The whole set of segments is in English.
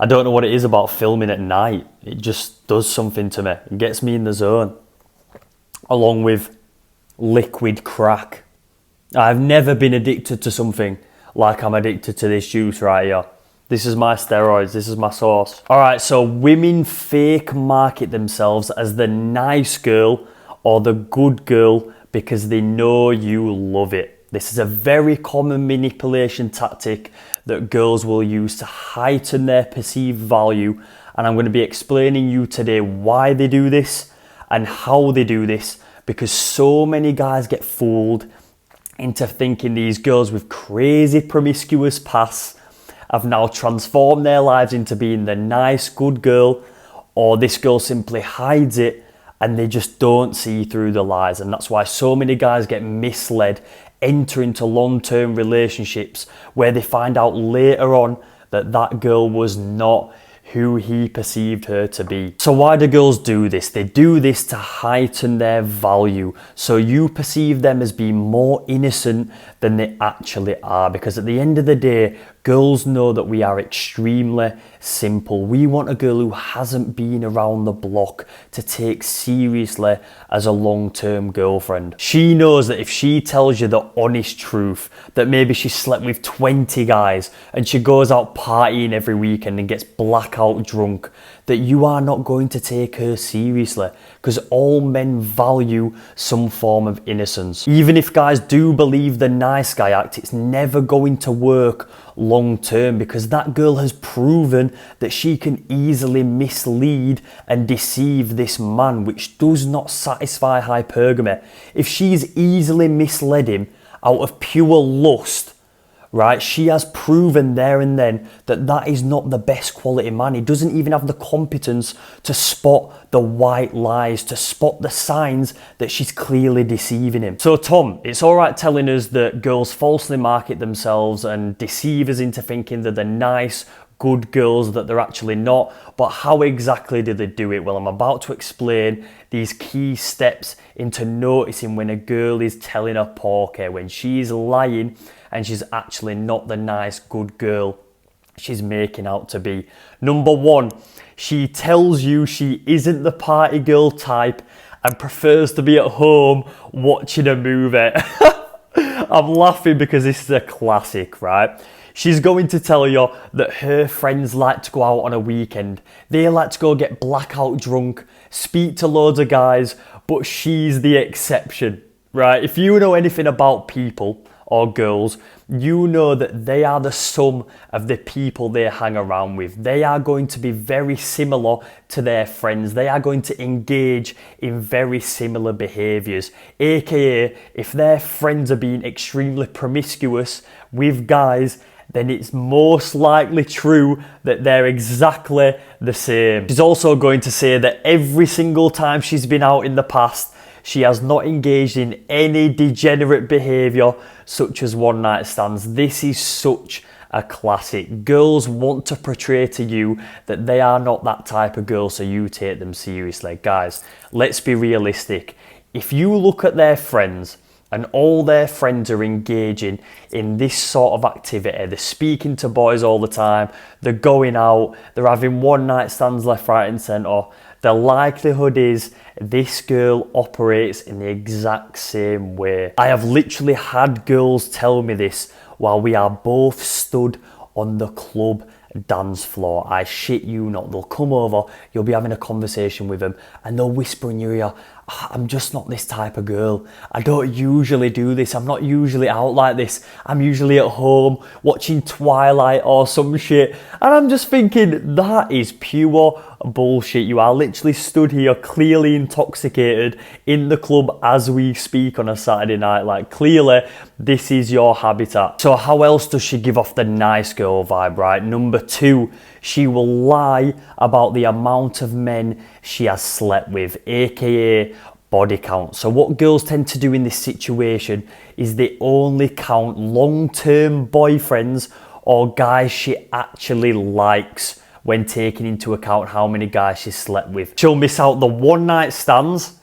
I don't know what it is about filming at night. It just does something to me. It gets me in the zone. Along with liquid crack. I've never been addicted to something like I'm addicted to this juice right here. This is my steroids, this is my sauce. All right, so women fake market themselves as the nice girl or the good girl because they know you love it. This is a very common manipulation tactic that girls will use to heighten their perceived value. And I'm going to be explaining you today why they do this and how they do this, because so many guys get fooled into thinking these girls with crazy promiscuous pasts have now transformed their lives into being the nice, good girl, or this girl simply hides it and they just don't see through the lies. And that's why so many guys get misled, enter into long-term relationships where they find out later on that that girl was not who he perceived her to be. So why do girls do this? They do this to heighten their value. So you perceive them as being more innocent than they actually are. Because at the end of the day, girls know that we are extremely simple. We want a girl who hasn't been around the block to take seriously as a long-term girlfriend. She knows that if she tells you the honest truth, that maybe she slept with 20 guys and she goes out partying every weekend and gets blackout drunk, that you are not going to take her seriously, because all men value some form of innocence. Even if guys do believe the nice guy act, it's never going to work long term, because that girl has proven that she can easily mislead and deceive this man, which does not satisfy hypergamy. If she's easily misled him out of pure lust, right, she has proven there and then that that is not the best quality man. He doesn't even have the competence to spot the white lies, to spot the signs that she's clearly deceiving him. So Tom, it's all right telling us that girls falsely market themselves and deceive us into thinking that they're nice, good girls that they're actually not, but how exactly do they do it? Well, I'm about to explain these key steps into noticing when a girl is telling a porky, when she's lying and she's actually not the nice, good girl she's making out to be. Number one, she tells you she isn't the party girl type and prefers to be at home watching a movie. I'm laughing because this is a classic, right? She's going to tell you that her friends like to go out on a weekend. They like to go get blackout drunk, speak to loads of guys, but she's the exception, right? If you know anything about people or girls, you know that they are the sum of the people they hang around with. They are going to be very similar to their friends. They are going to engage in very similar behaviours. AKA, if their friends are being extremely promiscuous with guys, then it's most likely true that they're exactly the same. She's also going to say that every single time she's been out in the past, she has not engaged in any degenerate behaviour such as one night stands. This is such a classic. Girls want to portray to you that they are not that type of girl, so you take them seriously. Guys, let's be realistic. If you look at their friends and all their friends are engaging in this sort of activity, they're speaking to boys all the time, they're going out, they're having one night stands left, right and centre, the likelihood is this girl operates in the exact same way. I have literally had girls tell me this while we are both stood on the club dance floor. I shit you not. They'll come over, you'll be having a conversation with them and they'll whisper in your ear, I'm just not this type of girl. I don't usually do this. I'm not usually out like this. I'm usually at home watching Twilight or some shit. And I'm just thinking, that is pure bullshit. You are literally stood here clearly intoxicated in the club as we speak on a Saturday night. Like, clearly this is your habitat. So how else does she give off the nice girl vibe, right? Number two, she will lie about the amount of men she has slept with, aka body count. So what girls tend to do in this situation is they only count long-term boyfriends or guys she actually likes when taking into account how many guys she slept with. She'll miss out the one night stands,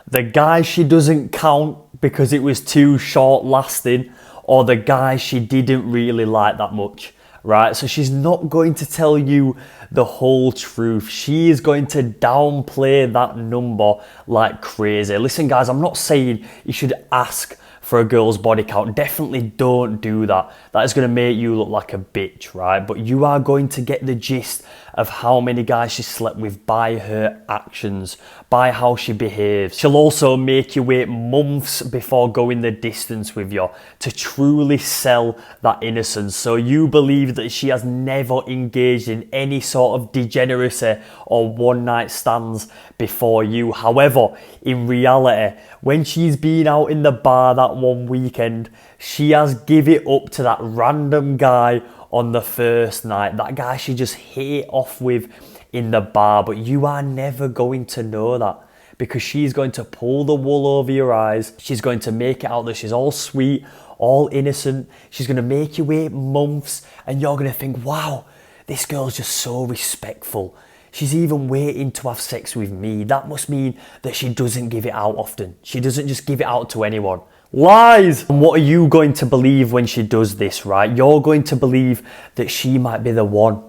the guys she doesn't count because it was too short lasting, or the guys she didn't really like that much. right? So she's not going to tell you the whole truth. She is going to downplay that number like crazy. Listen, guys, I'm not saying you should ask for a girl's body count. Definitely don't do that. That is going to make you look like a bitch, right? But you are going to get the gist of how many guys she slept with by her actions, by how she behaves. She'll also make you wait months before going the distance with you to truly sell that innocence. So you believe that she has never engaged in any sort of degeneracy or one night stands before you. However, in reality, when she's been out in the bar that one weekend, she has given it up to that random guy on the first night, that guy she just hit off with in the bar. But you are never going to know that, because she's going to pull the wool over your eyes. She's going to make it out that she's all sweet, all innocent. She's going to make you wait months, and you're going to think, wow, this girl's just so respectful. She's even waiting to have sex with me. That must mean that she doesn't give it out often. She doesn't just give it out to anyone. Lies! And what are you going to believe when she does this, right? You're going to believe that she might be the one.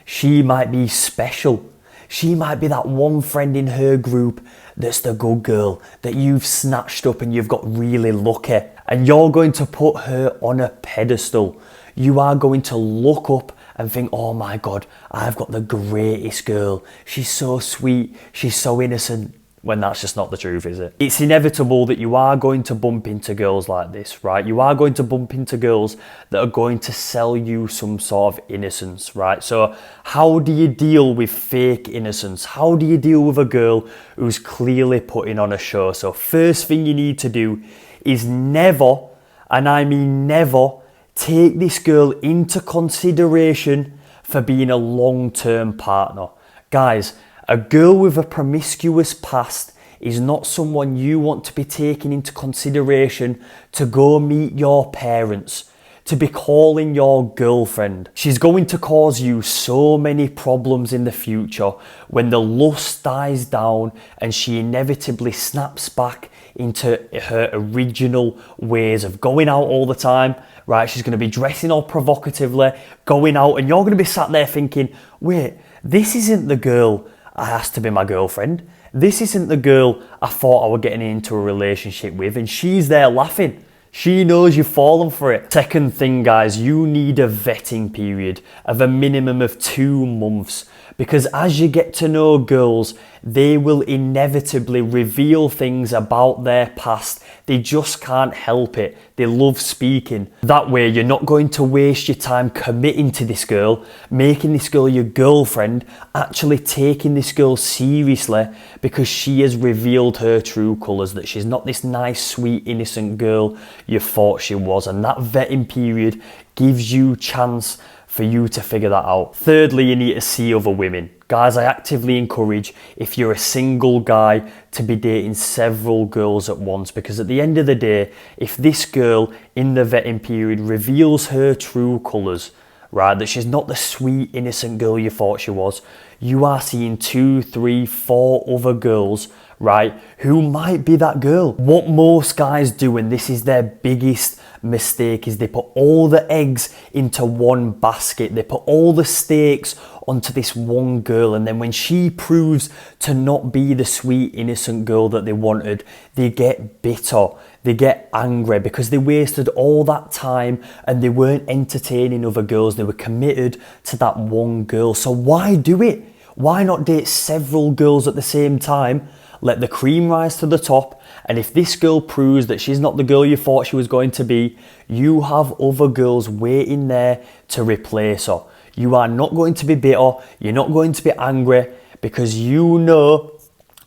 She might be special. She might be that one friend in her group that's the good girl that you've snatched up and you've got really lucky. And you're going to put her on a pedestal. You are going to look up and think, oh my God, I've got the greatest girl. She's so sweet. She's so innocent. When that's just not the truth, is it? It's inevitable that you are going to bump into girls like this, right? You are going to bump into girls that are going to sell you some sort of innocence, right? So how do you deal with fake innocence? How do you deal with a girl who's clearly putting on a show? So first thing you need to do is never, and I mean never, take this girl into consideration for being a long-term partner. Guys, a girl with a promiscuous past is not someone you want to be taking into consideration to go meet your parents, to be calling your girlfriend. She's going to cause you so many problems in the future when the lust dies down and she inevitably snaps back into her original ways of going out all the time, right? She's going to be dressing all provocatively, going out, and you're going to be sat there thinking, wait, this isn't the girl I asked to be my girlfriend. This isn't the girl I thought I was getting into a relationship with, and she's there laughing. She knows you've fallen for it. Second thing, guys, you need a vetting period of a minimum of 2 months, because as you get to know girls, they will inevitably reveal things about their past. They just can't help it. They love speaking. That way, you're not going to waste your time committing to this girl, making this girl your girlfriend, actually taking this girl seriously because she has revealed her true colours, that she's not this nice, sweet, innocent girl you thought she was. And that vetting period gives you chance for you to figure that out. Thirdly, you need to see other women. Guys, I actively encourage, if you're a single guy, to be dating several girls at once, because at the end of the day, if this girl in the vetting period reveals her true colours, right, that she's not the sweet, innocent girl you thought she was, you are seeing 2, 3, 4 other girls, right, who might be that girl. What most guys do, and this is their biggest mistake, is they put all the eggs into one basket. They put all the stakes onto this one girl, and then when she proves to not be the sweet, innocent girl that they wanted, they get bitter, they get angry, because they wasted all that time and they weren't entertaining other girls. They were committed to that one girl. So why do it? Why not date several girls at the same time? Let the cream rise to the top, and if this girl proves that she's not the girl you thought she was going to be, you have other girls waiting there to replace her. You are not going to be bitter, you're not going to be angry, because you know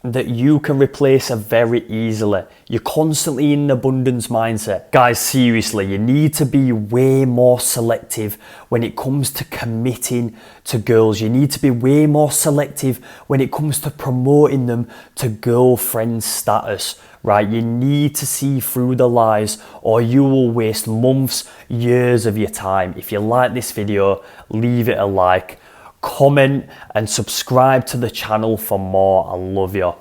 that you can replace her very easily. You're constantly in an abundance mindset. Guys, seriously, you need to be way more selective when it comes to committing to girls. You need to be way more selective when it comes to promoting them to girlfriend status, right? You need to see through the lies, or you will waste months, years of your time. If you like this video, leave it a like, comment and subscribe to the channel for more. I love you.